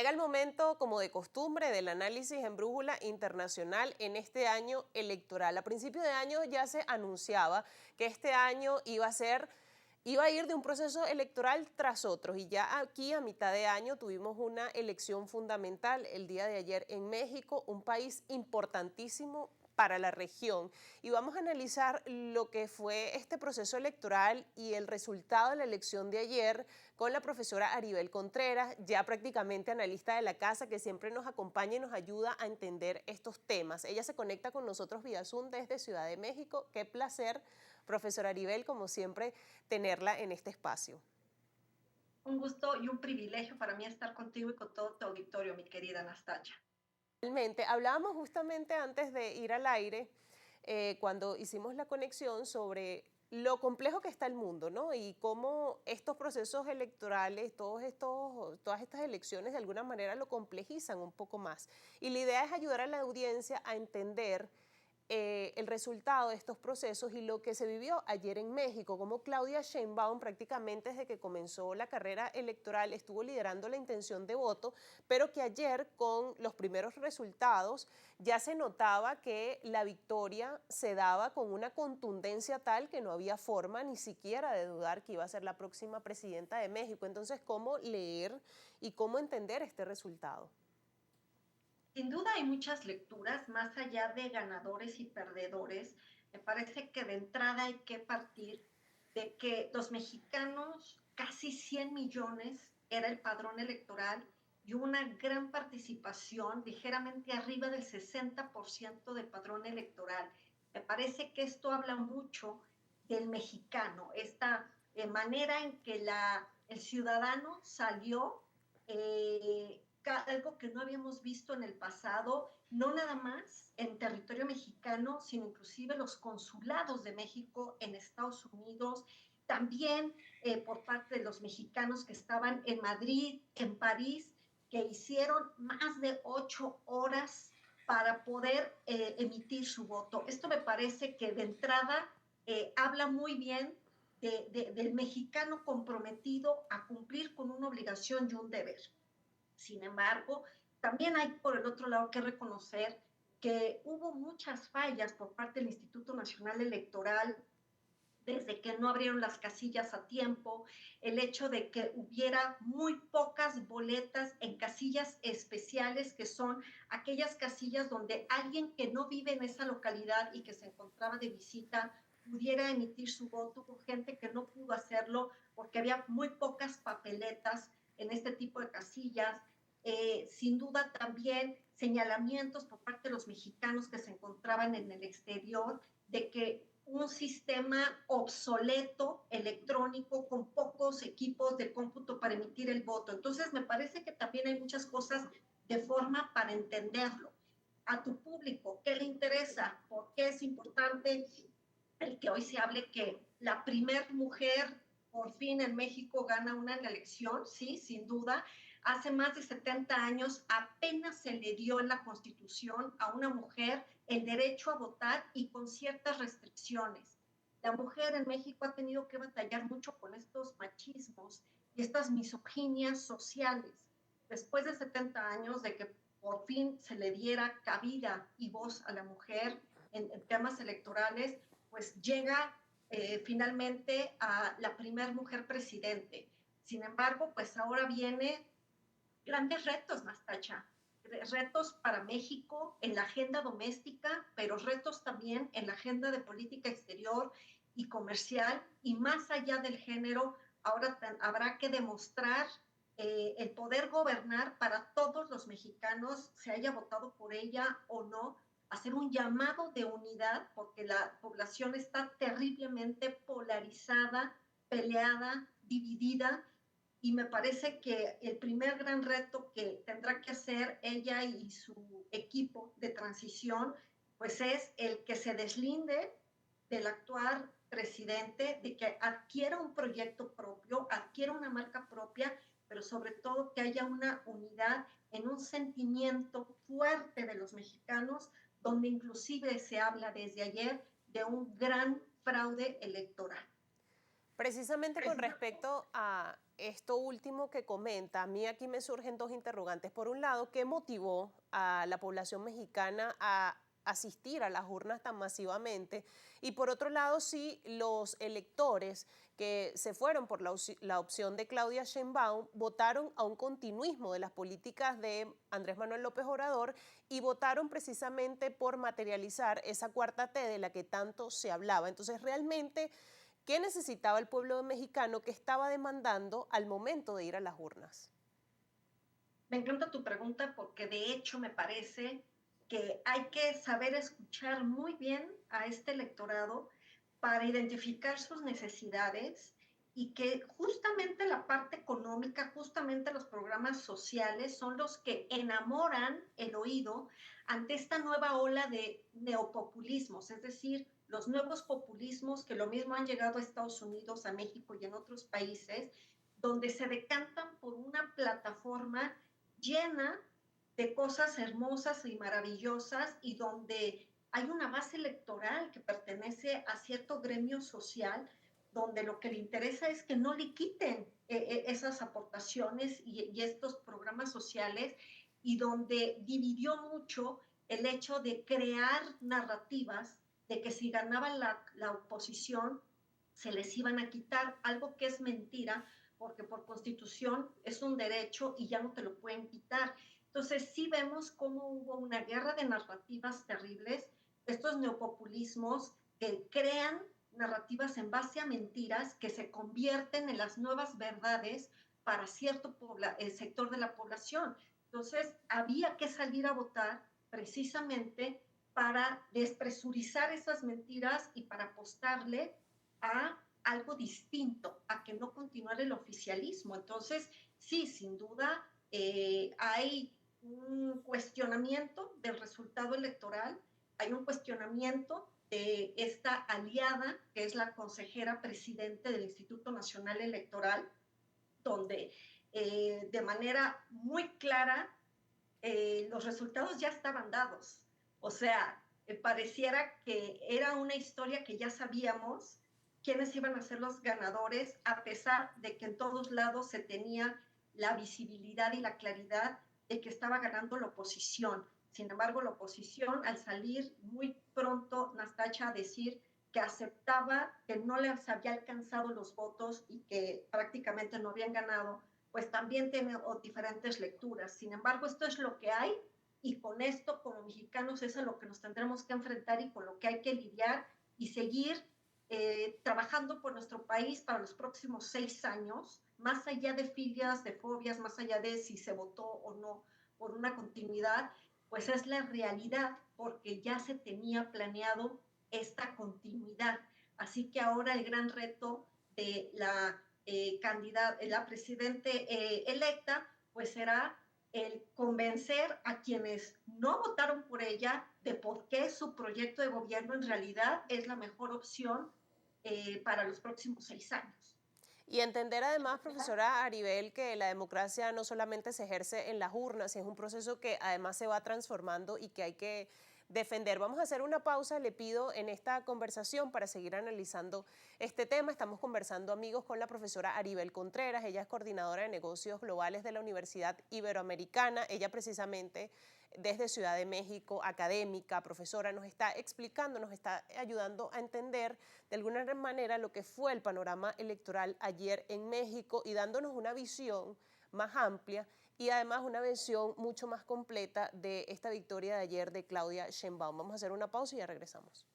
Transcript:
Llega el momento, como de costumbre, del análisis en Brújula Internacional en este año electoral. A principio de año ya se anunciaba que este año iba a ir de un proceso electoral tras otro, y ya aquí a mitad de año tuvimos una elección fundamental el día de ayer en México, un país importantísimo para la región, y vamos a analizar lo que fue este proceso electoral y el resultado de la elección de ayer con la profesora Aribel Contreras, ya prácticamente analista de la casa, que siempre nos acompaña y nos ayuda a entender estos temas. Ella se conecta con nosotros vía Zoom desde Ciudad de México. Qué placer, profesora Aribel, como siempre, tenerla en este espacio. Un gusto y un privilegio para mí estar contigo y con todo tu auditorio, mi querida Anastasia. Realmente, hablábamos justamente antes de ir al aire, cuando hicimos la conexión, sobre lo complejo que está el mundo, ¿no? Y cómo estos procesos electorales, todas estas elecciones de alguna manera lo complejizan un poco más. Y la idea es ayudar a la audiencia a entender el resultado de estos procesos y lo que se vivió ayer en México, como Claudia Sheinbaum prácticamente desde que comenzó la carrera electoral estuvo liderando la intención de voto, pero que ayer con los primeros resultados ya se notaba que la victoria se daba con una contundencia tal que no había forma ni siquiera de dudar que iba a ser la próxima presidenta de México. Entonces, ¿cómo leer y cómo entender este resultado? Sin duda hay muchas lecturas, más allá de ganadores y perdedores. Me parece que de entrada hay que partir de que los mexicanos, casi 100 millones, era el padrón electoral y hubo una gran participación, ligeramente arriba del 60% del padrón electoral. Me parece que esto habla mucho del mexicano, esta manera en que el ciudadano salió algo que no habíamos visto en el pasado, no nada más en territorio mexicano, sino inclusive los consulados de México en Estados Unidos, también por parte de los mexicanos que estaban en Madrid, en París, que hicieron más de 8 horas para poder emitir su voto. Esto me parece que de entrada habla muy bien del mexicano comprometido a cumplir con una obligación y un deber. Sin embargo, también hay por el otro lado que reconocer que hubo muchas fallas por parte del Instituto Nacional Electoral, desde que no abrieron las casillas a tiempo, el hecho de que hubiera muy pocas boletas en casillas especiales, que son aquellas casillas donde alguien que no vive en esa localidad y que se encontraba de visita pudiera emitir su voto. Hubo gente que no pudo hacerlo porque había muy pocas papeletas en este tipo de casillas. Sin duda también señalamientos por parte de los mexicanos que se encontraban en el exterior de que un sistema obsoleto electrónico con pocos equipos de cómputo para emitir el voto. Entonces, me parece que también hay muchas cosas de forma para entenderlo. A tu público, ¿qué le interesa? ¿Por qué es importante el que hoy se hable que la primer mujer por fin en México gana una elección? Sí, sin duda. Hace más de 70 años apenas se le dio en la Constitución a una mujer el derecho a votar y con ciertas restricciones. La mujer en México ha tenido que batallar mucho con estos machismos y estas misoginias sociales. Después de 70 años de que por fin se le diera cabida y voz a la mujer en temas electorales, pues llega finalmente a la primer mujer presidente. Sin embargo, pues ahora viene grandes retos, Nastacha, retos para México en la agenda doméstica, pero retos también en la agenda de política exterior y comercial, y más allá del género, ahora habrá que demostrar el poder gobernar para todos los mexicanos, se haya votado por ella o no, hacer un llamado de unidad, porque la población está terriblemente polarizada, peleada, dividida, y me parece que el primer gran reto que tendrá que hacer ella y su equipo de transición, pues es el que se deslinde del actual presidente, de que adquiera un proyecto propio, adquiera una marca propia, pero sobre todo que haya una unidad en un sentimiento fuerte de los mexicanos, donde inclusive se habla desde ayer de un gran fraude electoral. Precisamente con respecto a esto último que comenta, a mí aquí me surgen dos interrogantes. Por un lado, ¿qué motivó a la población mexicana a asistir a las urnas tan masivamente? Y por otro lado, si los electores que se fueron por la opción de Claudia Sheinbaum votaron a un continuismo de las políticas de Andrés Manuel López Obrador y votaron precisamente por materializar esa cuarta T de la que tanto se hablaba. Entonces, realmente, ¿qué necesitaba el pueblo mexicano que estaba demandando al momento de ir a las urnas? Me encanta tu pregunta porque de hecho me parece que hay que saber escuchar muy bien a este electorado para identificar sus necesidades y que justamente la parte económica, justamente los programas sociales son los que enamoran el oído ante esta nueva ola de neopopulismos, es decir, los nuevos populismos que lo mismo han llegado a Estados Unidos, a México y en otros países, donde se decantan por una plataforma llena de cosas hermosas y maravillosas y donde hay una base electoral que pertenece a cierto gremio social, donde lo que le interesa es que no le quiten esas aportaciones y estos programas sociales y donde dividió mucho el hecho de crear narrativas de que si ganaba la oposición se les iban a quitar, algo que es mentira, porque por constitución es un derecho y ya no te lo pueden quitar. Entonces sí vemos cómo hubo una guerra de narrativas terribles, estos neopopulismos que crean narrativas en base a mentiras que se convierten en las nuevas verdades para cierto sector de la población. Entonces había que salir a votar precisamente para despresurizar esas mentiras y para apostarle a algo distinto, a que no continuara el oficialismo. Entonces, sí, sin duda, hay un cuestionamiento del resultado electoral, hay un cuestionamiento de esta aliada, que es la consejera presidente del Instituto Nacional Electoral, donde de manera muy clara los resultados ya estaban dados. O sea, pareciera que era una historia que ya sabíamos quiénes iban a ser los ganadores, a pesar de que en todos lados se tenía la visibilidad y la claridad de que estaba ganando la oposición. Sin embargo, la oposición, al salir muy pronto, Nastacha, a decir que aceptaba que no les había alcanzado los votos y que prácticamente no habían ganado, pues también tiene diferentes lecturas. Sin embargo, esto es lo que hay y con esto, como mexicanos, es a lo que nos tendremos que enfrentar y con lo que hay que lidiar y seguir trabajando por nuestro país para los próximos 6 años, más allá de filias, de fobias, más allá de si se votó o no por una continuidad, pues es la realidad, porque ya se tenía planeado esta continuidad. Así que ahora el gran reto de la presidente electa, pues será el convencer a quienes no votaron por ella de por qué su proyecto de gobierno en realidad es la mejor opción para los próximos 6 años. Y entender además, profesora Aribel, que la democracia no solamente se ejerce en las urnas, es un proceso que además se va transformando y que hay que defender. Vamos a hacer una pausa, le pido, en esta conversación para seguir analizando este tema. Estamos conversando, amigos, con la profesora Aribel Contreras. Ella es coordinadora de negocios globales de la Universidad Iberoamericana. Ella precisamente desde Ciudad de México, académica, profesora, nos está explicando, nos está ayudando a entender de alguna manera lo que fue el panorama electoral ayer en México y dándonos una visión más amplia y además una visión mucho más completa de esta victoria de ayer de Claudia Sheinbaum. Vamos a hacer una pausa y ya regresamos.